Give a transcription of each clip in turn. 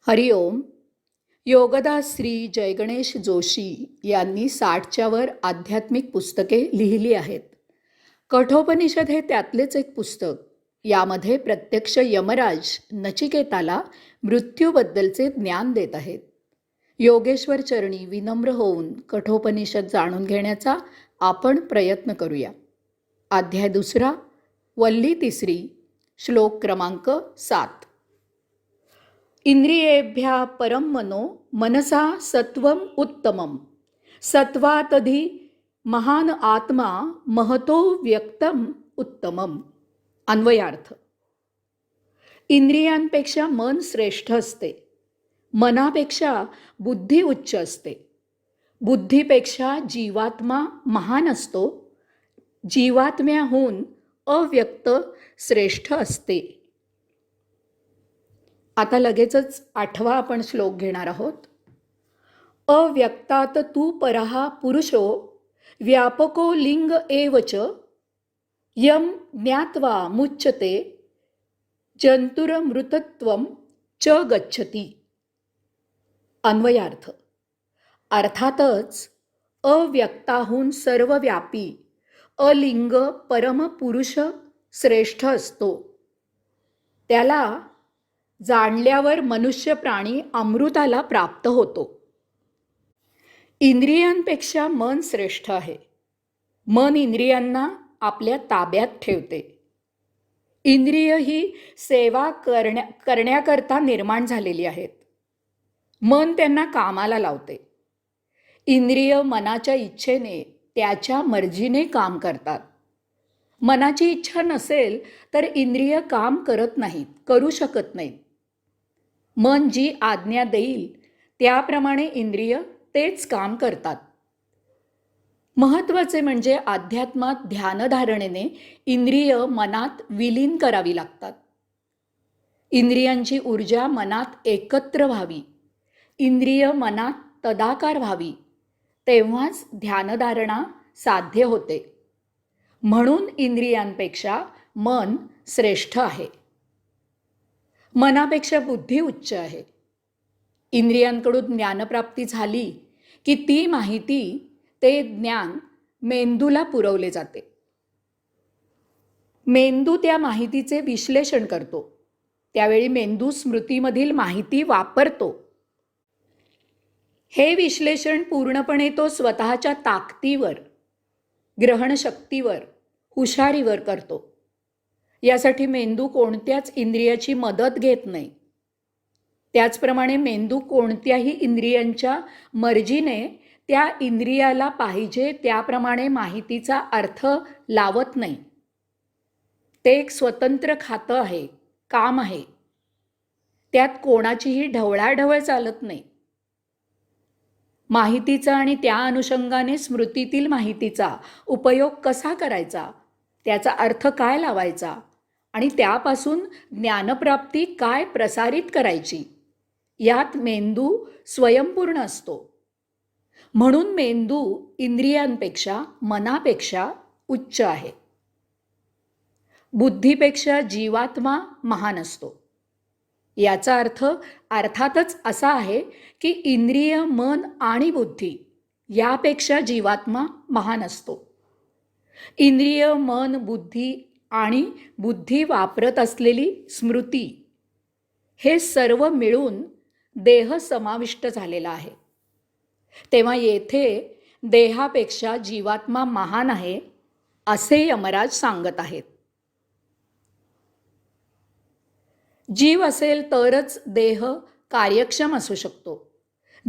हरिओम. योगदास श्री जयगणेश जोशी यांनी 60च्या वर आध्यात्मिक पुस्तके लिहिली आहेत. कठोपनिषद हे त्यातलेच एक पुस्तक. यामध्ये प्रत्यक्ष यमराज नचिकेताला मृत्यूबद्दलचे ज्ञान देत आहेत. योगेश्वर चरणी विनम्र होऊन कठोपनिषद जाणून घेण्याचा आपण प्रयत्न करूया. अध्याय 2, वल्ली 3, श्लोक क्रमांक 7. इंद्रियेभ्यः परं मनो मनसा सत्वम उत्तमम सत्वातधी महान आत्मा महतो व्यक्तम उत्तमम. अन्वयार्थ. इंद्रियांपेक्षा मन श्रेष्ठ असते. मनापेक्षा बुद्धी उच्च असते. बुद्धीपेक्षा जीवात्मा महान असतो. जीवात्म्याहून अव्यक्त श्रेष्ठ असते. आता लगेचच 8वा आपण श्लोक घेणार आहोत. अव्यक्तात तू परहा पुरुषो व्यापको लिंग एवच यम ज्ञात्वा मुच्यते जंतुरमृतत्वम च गच्छति. अन्वयार्थ. अर्थातच अव्यक्ताहून सर्वव्यापी अलिंग परमपुरुष श्रेष्ठ असतो. त्याला जाणल्यावर मनुष्य प्राणी अमृताला प्राप्त होतो. इंद्रियांपेक्षा मन श्रेष्ठ आहे. मन इंद्रियांना आपल्या ताब्यात ठेवते. इंद्रिय ही सेवा करण्याकरता निर्माण झालेली आहेत. मन त्यांना कामाला लावते. इंद्रिय मनाच्या इच्छेने त्याच्या मर्जीने काम करतात. मनाची इच्छा नसेल तर इंद्रिय काम करत नाहीत, करू शकत नाहीत. मन जी आज्ञा देईल त्याप्रमाणे इंद्रिय तेच काम करतात. महत्त्वाचे म्हणजे अध्यात्मात ध्यानधारणेने इंद्रिय मनात विलीन करावी लागतात. इंद्रियांची ऊर्जा मनात एकत्र व्हावी, इंद्रिय मनात तदाकार व्हावी, तेव्हाच ध्यानधारणा साध्य होते. म्हणून इंद्रियांपेक्षा मन श्रेष्ठ आहे. मनापेक्षा बुद्धी उच्च आहे. इंद्रियांकडून ज्ञानप्राप्ती झाली की ती माहिती, ते ज्ञान मेंदूला पुरवले जाते. मेंदू त्या माहितीचे विश्लेषण करतो. त्यावेळी मेंदू स्मृतीमधील माहिती वापरतो. हे विश्लेषण पूर्णपणे तो स्वतःच्या ताकदीवर, ग्रहणशक्तीवर, हुशारीवर करतो. यासाठी मेंदू कोणत्याच इंद्रियाची मदत घेत नाही. त्याचप्रमाणे मेंदू कोणत्याही इंद्रियांच्या मर्जीने त्या इंद्रियाला पाहिजे त्याप्रमाणे माहितीचा अर्थ लावत नाही. ते एक स्वतंत्र खातं आहे, काम आहे. त्यात कोणाचीही ढवळाढवळ चालत नाही. माहितीचा आणि त्या अनुषंगाने स्मृतीतील माहितीचा उपयोग कसा करायचा, त्याचा अर्थ काय लावायचा आणि त्यापासून ज्ञानप्राप्ती काय प्रसारित करायची, यात मेंदू स्वयंपूर्ण असतो. म्हणून मेंदू इंद्रियांपेक्षा, मनापेक्षा उच्च आहे. बुद्धीपेक्षा जीवात्मा महान असतो. याचा अर्थ अर्थातच असा आहे की इंद्रिय, मन आणि बुद्धी यापेक्षा जीवात्मा महान असतो. इंद्रिय, मन, बुद्धी आणि बुद्धी वापरत असलेली स्मृती हे सर्व मिळून देह समाविष्ट झालेला आहे. तेव्हा येथे देहापेक्षा जीवात्मा महान आहे असे यमराज सांगत आहेत. जीव असेल तरच देह कार्यक्षम असू शकतो.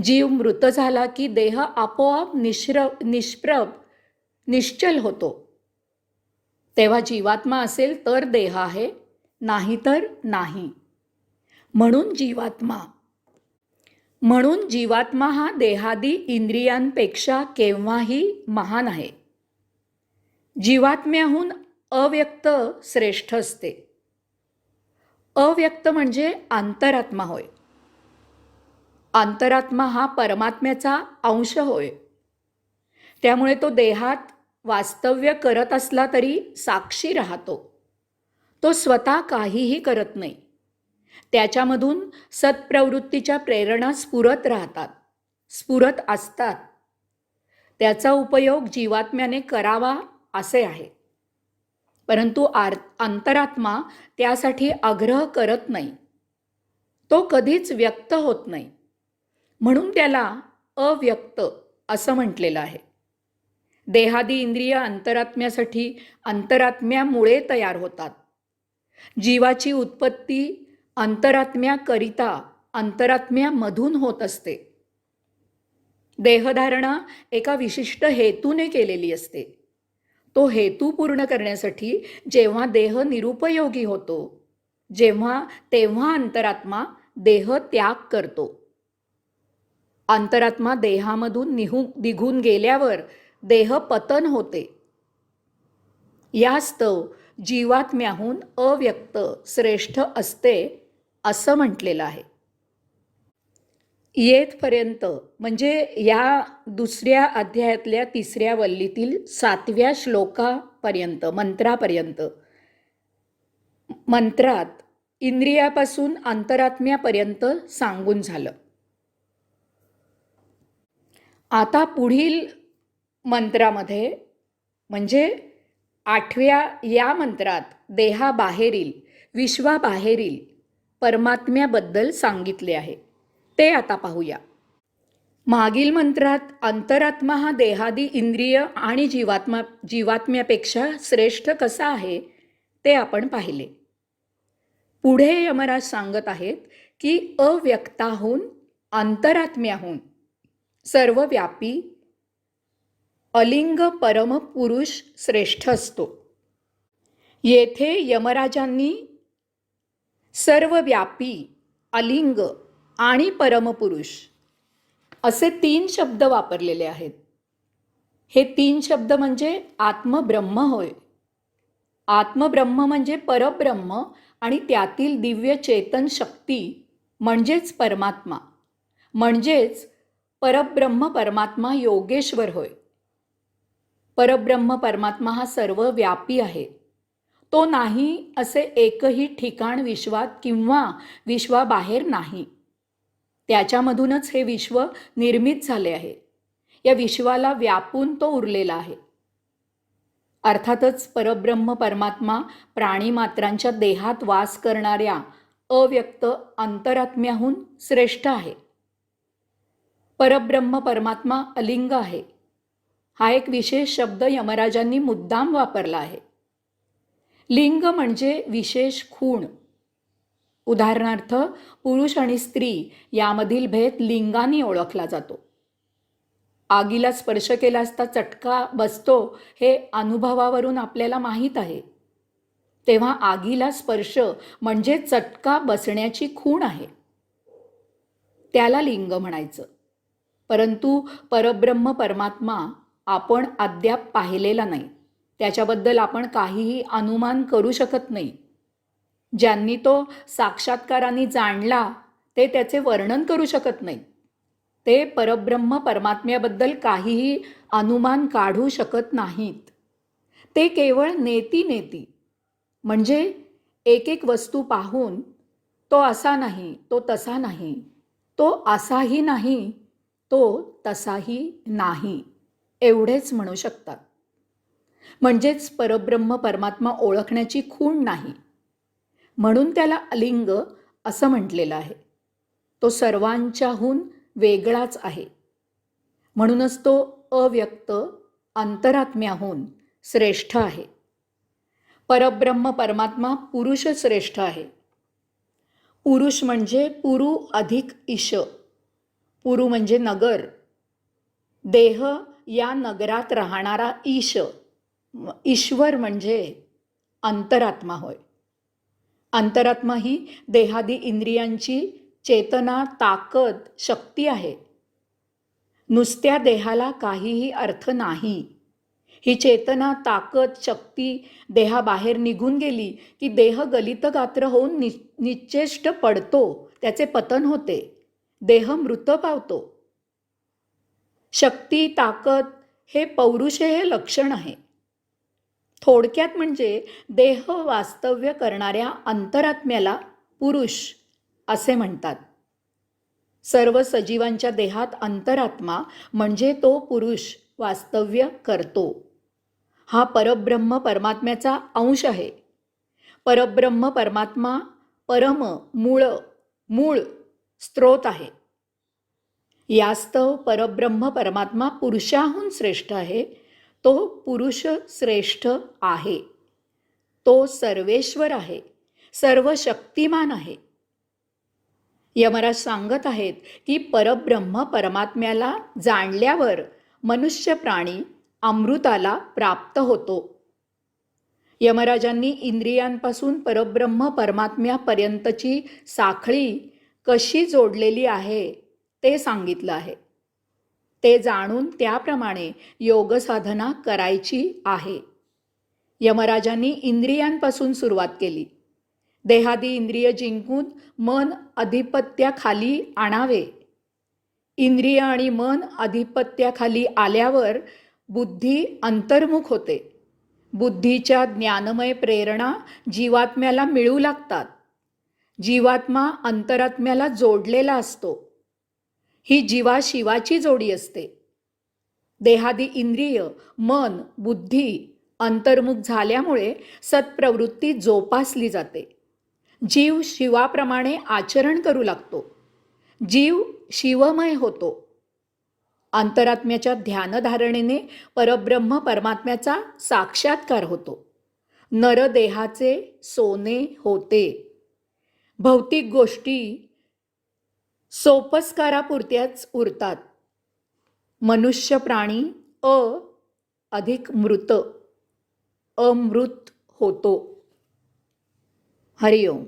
जीव मृत झाला की देह आपोआप निष्प्रभ, निश्चल होतो. तेव्हा जीवात्मा असेल तर देह आहे, नाहीतर नाही. म्हणून जीवात्मा हा देहादी इंद्रियांपेक्षा केव्हाही महान आहे. जीवात्म्याहून अव्यक्त श्रेष्ठ असते. अव्यक्त म्हणजे अंतरात्मा होय. अंतरात्मा हा परमात्म्याचा अंश होय. त्यामुळे तो देहात वास्तव्य करत असला तरी साक्षी राहतो. तो स्वतः काहीही करत नाही. त्याच्यामधून सत्प्रवृत्तीच्या प्रेरणा स्फुरत राहतात, स्फुरत असतात. त्याचा उपयोग जीवात्म्याने करावा असे आहे. परंतु अंतरात्मा त्यासाठी आग्रह करत नाही. तो कधीच व्यक्त होत नाही. म्हणून त्याला अव्यक्त असं म्हटलेलं आहे. देहादी इंद्रिय अंतरात्म्यासाठी अंतरात्म्यामुळे तयार होतात. जीवाची उत्पत्ती अंतरात्म्याकरिता अंतरात्म्यामधून होत असते. देहधारणा एका विशिष्ट हेतूने केलेली असते. तो हेतू पूर्ण करण्यासाठी जेव्हा देह निरुपयोगी होतो, तेव्हा अंतरात्मा देह त्याग करतो. अंतरात्मा देहामधून निघून गेल्यावर देह पतन होते. यास्तव जीवात्म्याहून अव्यक्त श्रेष्ठ असते असं म्हटलेलं आहे. येथपर्यंत म्हणजे या दुसऱ्या अध्यायातल्या 3ऱ्या वल्लीतील 7व्या श्लोकापर्यंत, मंत्रापर्यंत, मंत्रात इंद्रियापासून अंतरात्म्यापर्यंत सांगून झालं. आता पुढील मंत्रामध्ये म्हणजे 8व्या या मंत्रात देहाबाहेरील, विश्वाबाहेरील परमात्म्याबद्दल सांगितले आहे. ते आता पाहूया. मागील मंत्रात अंतरात्मा हा देहादी इंद्रिय आणि जीवात्म्यापेक्षा श्रेष्ठ कसा आहे ते आपण पाहिले. पुढे यमराज सांगत आहेत की अव्यक्ताहून, अंतरात्म्याहून सर्वव्यापी अलिंग परमपुरुष श्रेष्ठ असतो. येथे यमराजांनी सर्वव्यापी, अलिंग आणि परमपुरुष असे 3 शब्द वापरलेले आहेत. हे 3 शब्द म्हणजे आत्मब्रह्म होय. आत्मब्रह्म म्हणजे परब्रह्म आणि त्यातील दिव्य चेतन शक्ती म्हणजेच परमात्मा, म्हणजेच परब्रह्म परमात्मा योगेश्वर होय. परब्रह्म परमात्मा हा सर्वव्यापी आहे. तो नाही असे एकही ठिकाण विश्वात किंवा विश्वाबाहेर नाही. त्याच्यामधूनच हे विश्व निर्मित झाले आहे. या विश्वाला व्यापून तो उरलेला आहे. अर्थातच परब्रह्म परमात्मा प्राणीमात्रांच्या देहात वास करणाऱ्या अव्यक्त अंतरात्म्याहून श्रेष्ठ आहे. परब्रह्म परमात्मा अलिंग आहे. हा एक विशेष शब्द यमराजांनी मुद्दाम वापरला आहे. लिंग म्हणजे विशेष खूण. उदाहरणार्थ पुरुष आणि स्त्री यामधील भेद लिंगाने ओळखला जातो. आगीला स्पर्श केला असता चटका बसतो हे अनुभवावरून आपल्याला माहीत आहे. तेव्हा आगीला स्पर्श म्हणजे चटका बसण्याची खूण आहे. त्याला लिंग म्हणायचं. परंतु परब्रह्म परमात्मा आपण अद्याप पाहिलेला नाही. त्याच्याबद्दल आपण काहीही अनुमान करू शकत नाही. ज्यांनी तो साक्षात्काराने जाणला ते त्याचे वर्णन करू शकत नाही. ते परब्रह्म परमात्म्याबद्दल काहीही अनुमान काढू शकत नाहीत. ते केवळ नेती म्हणजे एक एक वस्तू पाहून तो असा नाही, तो तसा नाही, तो असाही नाही, तो तसाही नाही एवढेच म्हणू शकतात. म्हणजेच परब्रह्म परमात्मा ओळखण्याची खूण नाही. म्हणून त्याला अलिंग असं म्हटलेलं आहे. तो सर्वांच्याहून वेगळाच आहे. म्हणूनच तो अव्यक्त अंतरात्म्याहून श्रेष्ठ आहे. परब्रह्म परमात्मा पुरुष श्रेष्ठ आहे. पुरुष म्हणजे पुरु अधिक ईश. पुरु म्हणजे नगर. देह या नगरात राहणारा ईश. ईश्वर म्हणजे अंतरात्मा होय. अंतरात्मा ही देहादी इंद्रियांची चेतना, ताकद, शक्ती आहे. नुसत्या देहाला काहीही अर्थ नाही. ही चेतना, ताकद, शक्ती देहाबाहेर निघून गेली की देह गलित गात्र होऊन निश्चेष्ट पडतो, त्याचे पतन होते, देह मृत पावतो. शक्ती, ताकद हे पौरुषे हे लक्षण आहे. थोडक्यात म्हणजे देह वास्तव्य करणाऱ्या अंतरात्म्याला पुरुष असे म्हणतात. सर्व सजीवांच्या देहात अंतरात्मा म्हणजे तो पुरुष वास्तव्य करतो. हा परब्रह्म परमात्म्याचा अंश आहे. परब्रह्म परमात्मा परम मूळ स्त्रोत आहे. यास्तव परब्रह्म परमात्मा पुरुषाहून श्रेष्ठ आहे. तो पुरुष श्रेष्ठ आहे. तो सर्वेश्वर आहे, सर्व शक्तिमान आहे. यमराज सांगत आहेत की परब्रह्म परमात्म्याला जाणल्यावर मनुष्य प्राणी अमृताला प्राप्त होतो. यमराजांनी इंद्रियांपासून परब्रह्म परमात्म्यापर्यंतची साखळी कशी जोडलेली आहे ते सांगितलं आहे. ते जाणून त्याप्रमाणे योगसाधना करायची आहे. यमराजांनी इंद्रियांपासून सुरुवात केली. देहादी इंद्रिय जिंकून मन अधिपत्याखाली आणावे. इंद्रिय आणि मन अधिपत्याखाली आल्यावर बुद्धी अंतर्मुख होते. बुद्धीच्या ज्ञानमय प्रेरणा जीवात्म्याला मिळू लागतात. जीवात्मा अंतरात्म्याला जोडलेला असतो. ही जीवा शिवाची जोडी असते. देहादी इंद्रिय, मन, बुद्धी अंतर्मुख झाल्यामुळे सत्प्रवृत्ती जोपासली जाते. जीव शिवाप्रमाणे आचरण करू लागतो. जीव शिवमय होतो. अंतरात्म्याच्या ध्यानधारणेने परब्रह्म परमात्म्याचा साक्षात्कार होतो. नरदेहाचे सोने होते. भौतिक गोष्टी सोपस्कारापुरत्याच उरतात. मनुष्य प्राणी अधिक अमृत होतो. हरिओम.